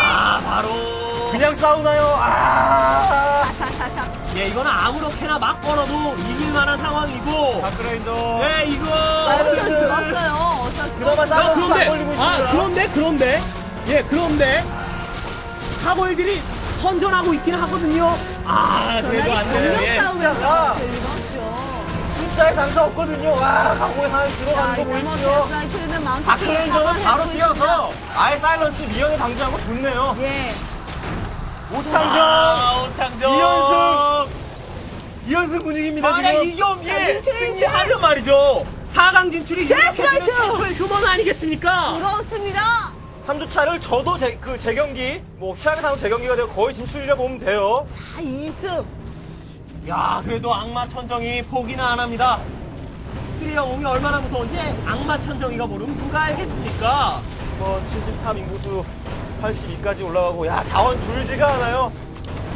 Speaker 3: 바로
Speaker 2: 그냥 싸우나요? 아!
Speaker 1: 샤샤샤.
Speaker 3: 예, 이거는 아무렇게나 막 걸어도 이길 만한 상황이고
Speaker 2: 다크레인저.
Speaker 3: 예, 이거
Speaker 1: 어쩔 수가 없어요. 어쩔 수가
Speaker 2: 그나마
Speaker 1: 없어요.
Speaker 2: 싸움은 안 걸리고 있습니다.
Speaker 3: 그런데 카고일들이 선전하고 있긴 하거든요. 그래도 안 돼요.
Speaker 1: 경력
Speaker 3: 예.
Speaker 1: 싸움에서
Speaker 2: 숫자가.
Speaker 1: 즐겁죠.
Speaker 2: 숫자에 장사 없거든요. 와, 강호에 하나
Speaker 1: 자,
Speaker 2: 들어가는 거
Speaker 1: 이제 뭐
Speaker 2: 보이시죠?
Speaker 1: 데스라이트는 마운트
Speaker 2: 다크레인저는 바로 뛰어서 아예 사일런스 미연에 방지한 거 좋네요.
Speaker 1: 예.
Speaker 2: 오창정!
Speaker 3: 오창정.
Speaker 2: 이연승 분위기입니다,
Speaker 3: 만약
Speaker 2: 지금.
Speaker 3: 이 경기에
Speaker 1: 진출!
Speaker 3: 승리하면 말이죠. 4강 진출이
Speaker 1: 데스라이트!
Speaker 3: 최초의 휴먼 아니겠습니까?
Speaker 1: 부러웠습니다.
Speaker 2: 3주차를 저도 제 경기, 뭐, 최악의 상황 제 경기가 되고 거의 진출이라 보면 돼요.
Speaker 1: 자, 2승.
Speaker 3: 야, 그래도 악마 천정이 포기는 안 합니다. 수리영웅이 얼마나 무서운지 악마 천정이가 모르면 누가 알겠습니까?
Speaker 2: 뭐, 73 인구수 82까지 올라가고, 야, 자원 줄지가 않아요.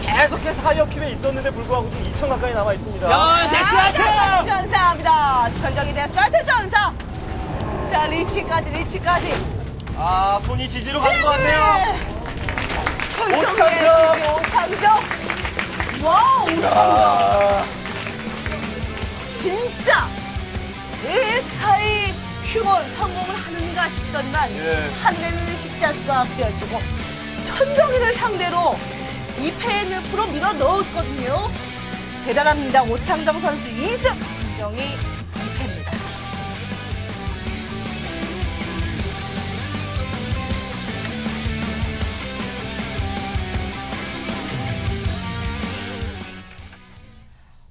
Speaker 2: 계속해서 하이어킵에 있었는데 불구하고 지금 2천 가까이 남아 있습니다.
Speaker 3: 야, 데스라이트!
Speaker 1: 전사합니다. 천정이 데스라이트 전사. 자, 리치까지.
Speaker 2: 아, 손이 지지로 가는 것 같네요.
Speaker 1: 오창정. 와우, 오창정. 진짜 이 스카이 휴먼 성공을 하는가 싶더니만
Speaker 2: 예.
Speaker 1: 하늘에는 십자수가 그려지고 천정이를 상대로 2패는 프로 밀어 넣었거든요. 대단합니다. 오창정 선수 2승, 천정이 2패입니다.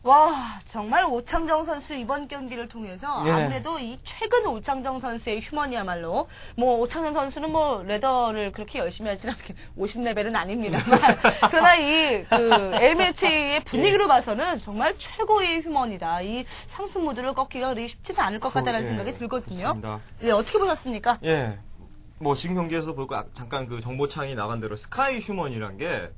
Speaker 1: 와, 정말 오창정 선수 이번 경기를 통해서
Speaker 2: 예.
Speaker 1: 아무래도 이 최근 오창정 선수의 휴먼이야말로 뭐 오창정 선수는 뭐 레더를 그렇게 열심히 하진 않게 50레벨은 아닙니다만 그러나 이 그 A매치의 분위기로 봐서는 정말 최고의 휴먼이다. 이 상승 무드를 꺾기가 그리 쉽지는 않을 것 같다는
Speaker 2: 예,
Speaker 1: 생각이 들거든요.
Speaker 2: 그렇습니다.
Speaker 1: 네, 어떻게 보셨습니까?
Speaker 2: 예. 뭐 지금 경기에서 볼고 잠깐 그 정보창이 나간 대로 스카이 휴먼이란 게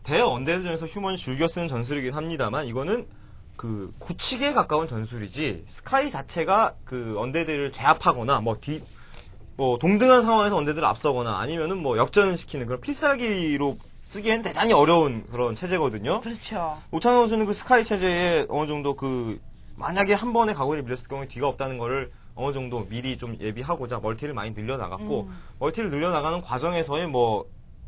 Speaker 2: 대 언데드전에서 휴먼이 즐겨 쓰는 전술이긴 합니다만 이거는 그 굳히기에 가까운 전술이지 스카이 자체가 그 언데드를 제압하거나 뭐 동등한 상황에서 언데드를 앞서거나 아니면은 뭐 역전을 시키는 그런 필살기로 쓰기엔 대단히 어려운 그런 체제거든요.
Speaker 1: 그렇죠.
Speaker 2: 오창호 선수는 그 스카이 체제에 어느 정도 그 만약에 한 번에 가고를 밀렸을 경우에 뒤가 없다는 거를 어느 정도 미리 좀 예비하고자 멀티를 많이 늘려나갔고 멀티를 늘려나가는 과정에서의 뭐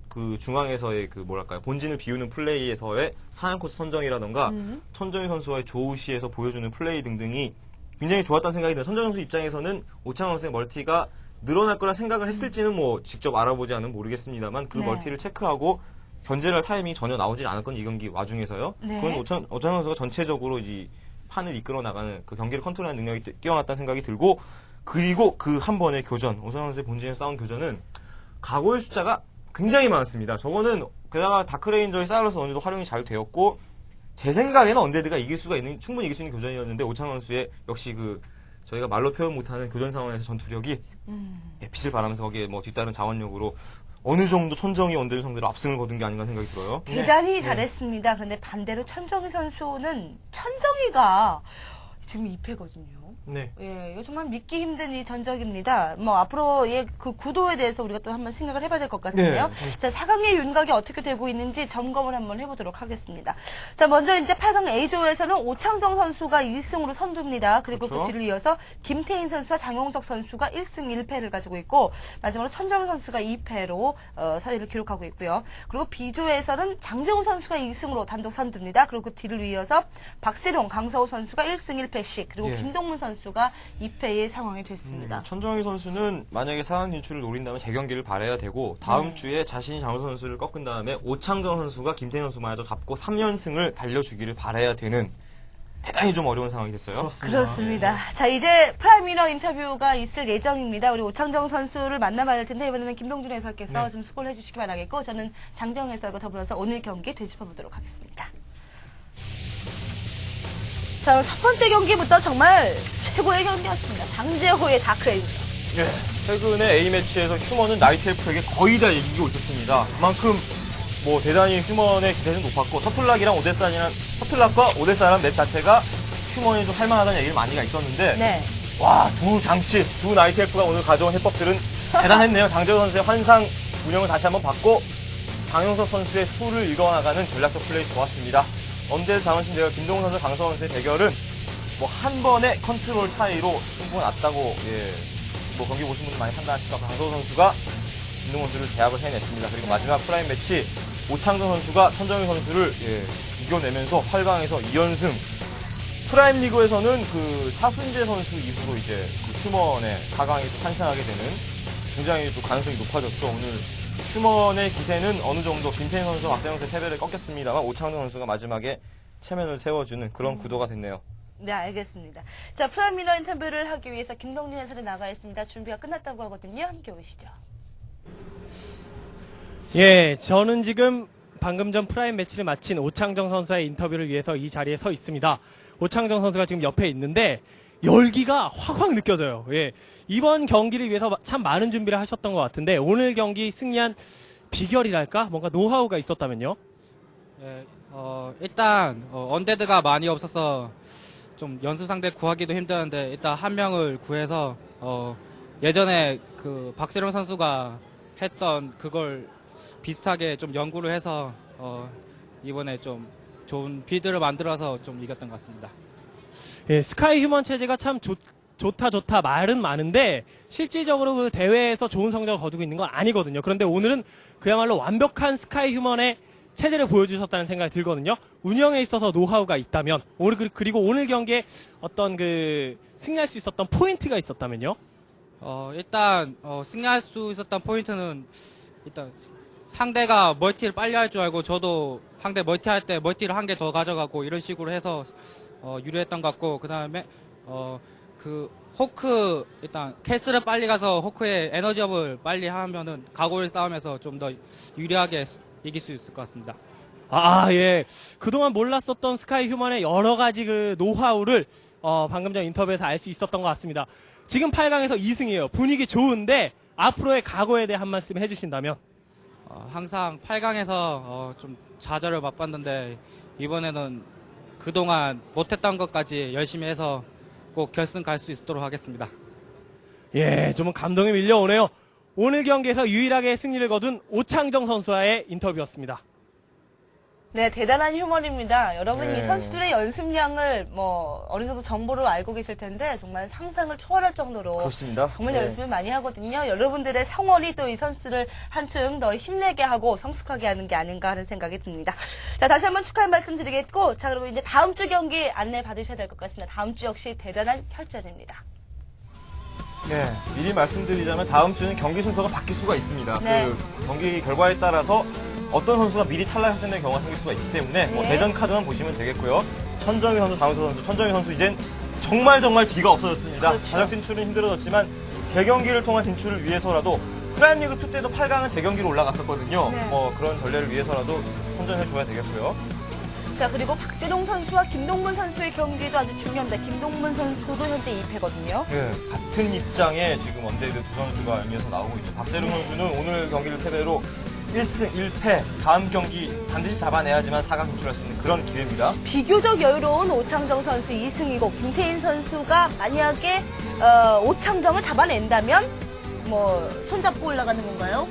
Speaker 2: 그 중앙에서의 그 뭐랄까요 본진을 비우는 플레이에서의 사양 코스 선정이라던가 천정희 선수와의 조우시에서 보여주는 플레이 등등이 굉장히 좋았다는 생각이 들어요. 천정희 선수 입장에서는 오창호 선수의 멀티가 늘어날 거라 생각을 했을지는 뭐 직접 알아보지 않으면 모르겠습니다만 그
Speaker 1: 네.
Speaker 2: 멀티를 체크하고 견제를 할 타이밍이 전혀 나오질 않았건 이 경기 와중에서요.
Speaker 1: 네.
Speaker 2: 그건 오창호 선수가 전체적으로 이 판을 이끌어 나가는 그 경기를 컨트롤하는 능력이 뛰어났다는 생각이 들고 그리고 그 한 번의 교전 오창호 선수의 본진에 싸운 교전은 각오의 숫자가 굉장히 많았습니다. 저거는 게다가 다크레인저의 사일러스 어느 정도 활용이 잘 되었고 제 생각에는 언데드가 충분히 이길 수 있는 교전이었는데 오창호 선수의 역시 그 저희가 말로 표현 못하는 교전 상황에서 전투력이 빛을 발하면서 거기에 뭐 뒤따른 자원력으로 어느 정도 천정희 언데드 상대로 압승을 거둔 게 아닌가 생각이 들어요.
Speaker 1: 대단히 잘했습니다. 그런데 반대로 천정희 선수는 천정희가 지금 2패거든요.
Speaker 3: 네.
Speaker 1: 예, 이거 정말 믿기 힘든 이 전적입니다. 뭐 앞으로의 그 구도에 대해서 우리가 또 한번 생각을 해봐야 될 것 같은데요. 자, 4강의 윤곽이 어떻게 되고 있는지 점검을 한번 해보도록 하겠습니다. 자, 먼저 이제 8강 A조에서는 오창정 선수가 1승으로 선두입니다. 그리고
Speaker 2: 그렇죠.
Speaker 1: 그 뒤를 이어서 김태인 선수와 장용석 선수가 1승 1패를 가지고 있고 마지막으로 천정훈 선수가 2패로 사리를 기록하고 있고요. 그리고 B조에서는 장재훈 선수가 2승으로 단독 선두입니다. 그리고 그 뒤를 이어서 박세룡, 강서우 선수가 1승 1패씩 그리고
Speaker 2: 예.
Speaker 1: 김동문 선수가 2패의 상황이 됐습니다.
Speaker 2: 천정희 선수는 만약에 4강 진출을 노린다면 재경기를 발해야 되고 다음 주에 자신이 장우 선수를 꺾은 다음에 오창정 선수가 김태인 선수마저 잡고 3연승을 달려주기를 바라야 되는 대단히 좀 어려운 상황이 됐어요.
Speaker 1: 그렇습니다. 자, 이제 프라임 위너 인터뷰가 있을 예정입니다. 우리 오창정 선수를 만나봐야 될 텐데 이번에는 김동준 해설께서 좀 수고를 해주시기 바라겠고 저는 장정 해설과 더불어서 오늘 경기 되짚어보도록 하겠습니다. 자, 오늘 첫 번째 경기부터 정말 최고의 경기였습니다. 장재호의 다크에이저.
Speaker 2: 예, 최근에 A매치에서 휴먼은 나이트 엘프에게 거의 다 이기고 있었습니다. 그만큼 뭐 대단히 휴먼의 기대는 높았고 터틀락과 오데사라는 맵 자체가 휴먼이 좀 할만하다는 얘기를 많이가 있었는데
Speaker 1: 네.
Speaker 2: 와, 두 나이트 엘프가 오늘 가져온 해법들은 대단했네요. 장재호 선수의 환상 운영을 다시 한번 받고 장용석 선수의 수를 이뤄나가는 전략적 플레이 좋았습니다. 언데드 장원신 대결 김동훈 선수 강서원 선수의 대결은 뭐 한 번의 컨트롤 차이로 승부가 났다고 뭐 경기 보신 분들 많이 판단하실 것 같고 강서원 선수가 김동훈 선수를 제압을 해냈습니다. 그리고 마지막 프라임 매치 오창정 선수가 천정희 선수를 이겨내면서 8강에서 2연승. 프라임 리그에서는 그 사순재 선수 이후로 이제 그 휴먼의 4강이 또 탄생하게 되는 굉장히 또 가능성이 높아졌죠. 오늘 휴먼의 기세는 어느 정도 김태인 선수, 박세영 선수의 패배를 꺾였습니다만 오창정 선수가 마지막에 체면을 세워주는 그런 구도가 됐네요.
Speaker 1: 네, 알겠습니다. 자, 프라임 위너 인터뷰를 하기 위해서 김동준 해설이 나가 있습니다. 준비가 끝났다고 하거든요. 함께 오시죠.
Speaker 3: 예, 저는 지금 방금 전 프라임 매치를 마친 오창정 선수의 인터뷰를 위해서 이 자리에 서 있습니다. 오창정 선수가 지금 옆에 있는데 열기가 확확 느껴져요. 예, 이번 경기를 위해서 참 많은 준비를 하셨던 것 같은데 오늘 경기 승리한 비결이랄까? 뭔가 노하우가 있었다면요?
Speaker 4: 예, 일단 언데드가 많이 없어서 좀 연습 상대 구하기도 힘드는데 일단 한 명을 구해서 예전에 그 박세룡 선수가 했던 그걸 비슷하게 좀 연구를 해서 이번에 좀 좋은 빌드를 만들어서 좀 이겼던 것 같습니다.
Speaker 3: 예, 스카이 휴먼 체제가 참 좋다 말은 많은데 실질적으로 그 대회에서 좋은 성적을 거두고 있는 건 아니거든요. 그런데 오늘은 그야말로 완벽한 스카이 휴먼의 체제를 보여주셨다는 생각이 들거든요. 운영에 있어서 노하우가 있다면 그리고 오늘 경기에 어떤 그 승리할 수 있었던 포인트가 있었다면요?
Speaker 4: 일단 승리할 수 있었던 포인트는 일단 상대가 멀티를 빨리 할 줄 알고 저도 상대 멀티 할 때 멀티를 한 개 더 가져가고 이런 식으로 해서 유리했던 것 같고 그 다음에 그 호크 일단 캐스를 빨리 가서 호크의 에너지업을 빨리 하면은 가골 싸움에서 좀 더 유리하게 이길 수 있을 것 같습니다.
Speaker 3: 예. 그동안 몰랐었던 스카이 휴먼의 여러 가지 그 노하우를 방금 전 인터뷰에서 알 수 있었던 것 같습니다. 지금 8강에서 2승이에요. 분위기 좋은데 앞으로의 각오에 대해 한 말씀 해주신다면?
Speaker 4: 항상 8강에서 좀 좌절을 맛봤는데 이번에는 그동안 못했던 것까지 열심히 해서 꼭 결승 갈 수 있도록 하겠습니다.
Speaker 3: 예, 좀 감동이 밀려오네요. 오늘 경기에서 유일하게 승리를 거둔 오창정 선수와의 인터뷰였습니다.
Speaker 1: 네, 대단한 휴머입니다. 여러분,
Speaker 2: 네.
Speaker 1: 이 선수들의 연습량을 어느 정도 정보로 알고 계실 텐데 정말 상상을 초월할 정도로
Speaker 2: 그렇습니다.
Speaker 1: 정말
Speaker 2: 네.
Speaker 1: 연습을 많이 하거든요. 여러분들의 성원이 또 이 선수를 한층 더 힘내게 하고 성숙하게 하는 게 아닌가 하는 생각이 듭니다. 자, 다시 한번 축하의 말씀 드리겠고, 자, 그리고 이제 다음 주 경기 안내 받으셔야 될 것 같습니다. 다음 주 역시 대단한 혈전입니다.
Speaker 2: 네, 미리 말씀드리자면 다음 주는 경기 순서가 바뀔 수가 있습니다.
Speaker 1: 네.
Speaker 2: 그 경기 결과에 따라서 어떤 선수가 미리 탈락 확정된 경우가 생길 수가 있기 때문에 뭐
Speaker 1: 네.
Speaker 2: 대전 카드만 보시면 되겠고요. 천정희 선수, 장우서 선수, 천정희 선수 이젠 정말 뒤가 없어졌습니다.
Speaker 1: 그렇죠.
Speaker 2: 자력 진출은 힘들어졌지만 재경기를 통한 진출을 위해서라도 프라임리그 2 때도 8강은 재경기로 올라갔었거든요.
Speaker 1: 네.
Speaker 2: 그런 전례를 위해서라도 선전해줘야 되겠고요.
Speaker 1: 자, 그리고 박세동 선수와 김동문 선수의 경기도 아주 중요합니다. 김동문 선수도 현재 2패거든요.
Speaker 2: 네, 같은 입장에 지금 원데이드 두 선수가 연이어서 나오고 있죠. 박세룡 선수는 오늘 경기를 패배로 1승 1패 다음 경기 반드시 잡아내야지만 4강 진출할 수 있는 그런 기회입니다.
Speaker 1: 비교적 여유로운 오창정 선수 2승이고 김태인 선수가 만약에 오창정을 잡아낸다면 뭐 손잡고 올라가는 건가요?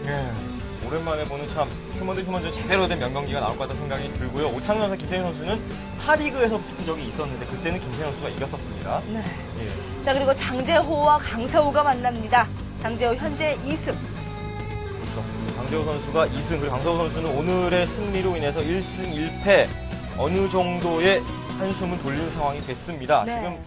Speaker 2: 오랜만에 보는 참 휴먼 대 휴먼 중 제대로 된 명경기가 나올 것 같다는 생각이 들고요. 오창정 선수, 김태인 선수는 타리그에서 붙은 적이 있었는데 그때는 김태인 선수가 이겼었습니다.
Speaker 1: 네.
Speaker 2: 예.
Speaker 1: 자, 그리고 장재호와 강서우가 만납니다. 장재호 현재 2승.
Speaker 2: 그렇죠. 강재호 선수가 2승, 그리고 강서우 선수는 오늘의 승리로 인해서 1승 1패 어느 정도의 한숨은 돌린 상황이 됐습니다.
Speaker 1: 네.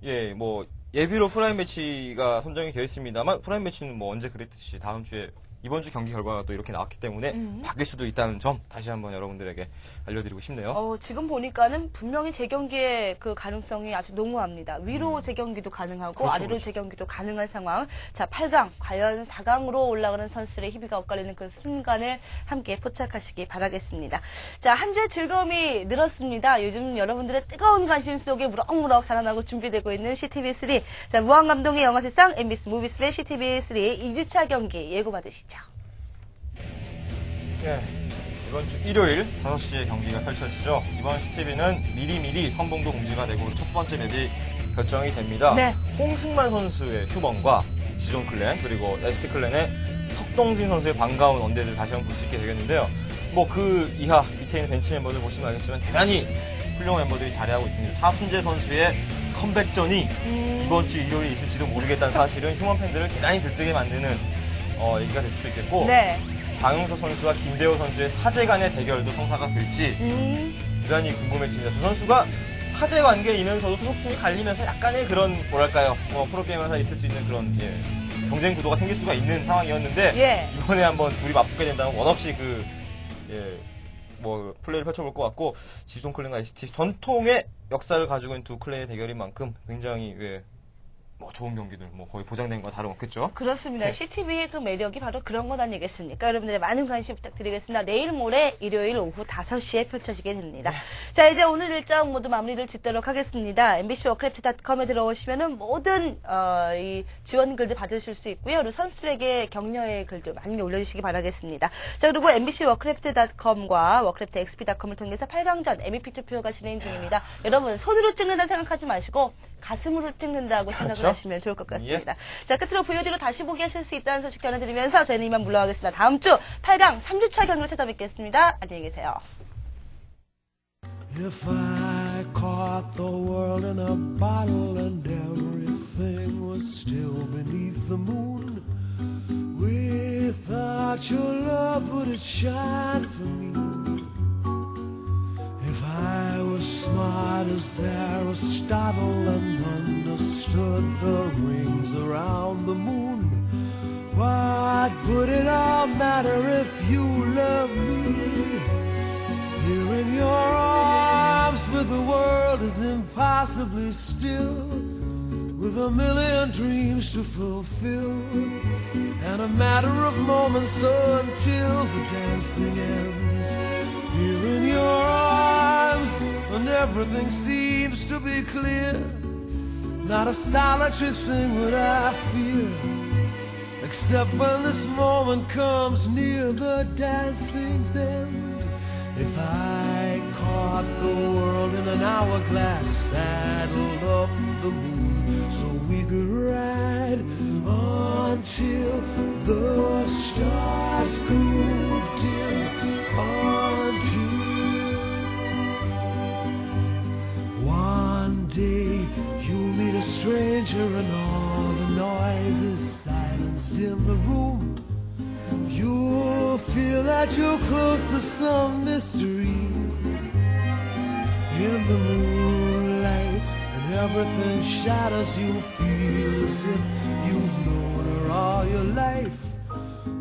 Speaker 2: 지금 뭐 예비로 프라임 매치가 선정이 되어 있습니다만 프라임 매치는 뭐 언제 그랬듯이 다음 주에 이번 주 경기 결과가 또 이렇게 나왔기 때문에 바뀔 수도 있다는 점 다시 한번 여러분들에게 알려드리고 싶네요.
Speaker 1: 지금 보니까는 분명히 재경기의 그 가능성이 아주 농후합니다. 위로 재경기도 가능하고
Speaker 2: 그렇죠,
Speaker 1: 아래로
Speaker 2: 그렇죠.
Speaker 1: 재경기도 가능한 상황. 자, 8강 과연 4강으로 올라가는 선수들의 희비가 엇갈리는 그 순간을 함께 포착하시기 바라겠습니다. 자, 한 주의 즐거움이 늘었습니다. 요즘 여러분들의 뜨거운 관심 속에 무럭무럭 자라나고 준비되고 있는 CTV3. 자, 무한 감동의 영화 세상 MBC 무비스의 CTV3 2주차 경기 예고받으시죠.
Speaker 2: 예, 이번 주 일요일 5시에 경기가 펼쳐지죠. 이번 CTV는 미리미리 선봉도 공지가 되고 첫 번째 맵이 결정이 됩니다.
Speaker 1: 네.
Speaker 2: 홍승만 선수의 휴먼과 지존 클랜 그리고 ST 클랜의 석동진 선수의 반가운 언데드를 다시 한번 볼 수 있게 되겠는데요. 뭐 그 이하 밑에 있는 벤치 멤버들 보시면 알겠지만 대단히 훌륭한 멤버들이 자리하고 있습니다. 차순재 선수의 컴백전이 이번 주 일요일에 있을지도 모르겠다는 사실은 휴먼 팬들을 대단히 들뜨게 만드는 얘기가 될 수도 있겠고
Speaker 1: 네.
Speaker 2: 장윤서 선수와 김대호 선수의 사제 간의 대결도 성사가 될지 대단히 궁금해집니다. 두 선수가 사제 관계이면서도 소속팀이 갈리면서 약간의 그런 뭐랄까요 프로게이머에서 있을 수 있는 그런 경쟁 구도가 생길 수가 있는 상황이었는데 이번에 한번 둘이 맞붙게 된다면 원없이 플레이를 펼쳐볼 것 같고 지존 클랜과 ST 전통의 역사를 가지고 있는 두 클랜의 대결인 만큼 굉장히 좋은 경기들 거의 보장된 거 다름없겠죠.
Speaker 1: 그렇습니다.
Speaker 2: 네.
Speaker 1: CTV의 그 매력이 바로 그런 것 아니겠습니까? 여러분들의 많은 관심 부탁드리겠습니다. 내일 모레 일요일 오후 5시에 펼쳐지게 됩니다. 자, 이제 오늘 일정 모두 마무리를 짓도록 하겠습니다. mbc워크래프트.com에 들어오시면은 모든 이 지원 글들 받으실 수 있고요. 그리고 선수들에게 격려의 글들 많이 올려주시기 바라겠습니다. 자, 그리고 mbc워크래프트.com과 워크래프트xp.com을 통해서 8강전 MVP 투표가 진행 중입니다. 여러분 손으로 찍는다 생각하지 마시고 가슴으로 찍는다고 생각을 하시면 좋을 것 같습니다. 자, 끝으로 VOD로 다시 보기 하실 수 있다는 소식 전해드리면서 저희는 이만 물러가겠습니다. 다음 주 8강 3주차 경기로 찾아뵙겠습니다. 안녕히 계세요.
Speaker 5: If I caught the world in a bottle and everything was still beneath the moon, without your love would it shine for me? If I was smart as Aristotle and understood the rings around the moon, what would it all matter if you love me? Here in your arms where the world is impossibly still, with a million dreams to fulfill, and a matter of moments until the dancing ends. Here in your arms when everything seems to be clear, not a solitary thing would I fear, except when this moment comes near the dancing's end. If I caught the world in an hourglass, saddled up the moon so we could ride until the stars grew dim, until one day you'll meet a stranger and all the noise is silenced in the room. You'll feel that you're close to some mystery in the moonlight, and everything shadows. You'll feel as if you've known her all your life.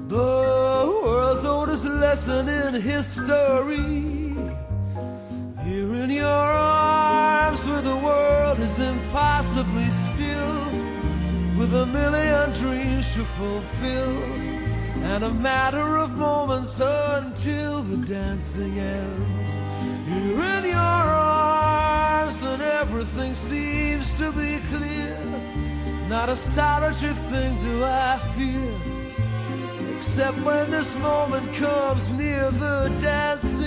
Speaker 5: The world's oldest lesson in history. Here in your arms where the world is impossibly still, with a million dreams to fulfill, and a matter of moments until the dancing ends. Here in your arms when everything seems to be clear, not a solitary thing do I fear, except when this moment comes near the dancing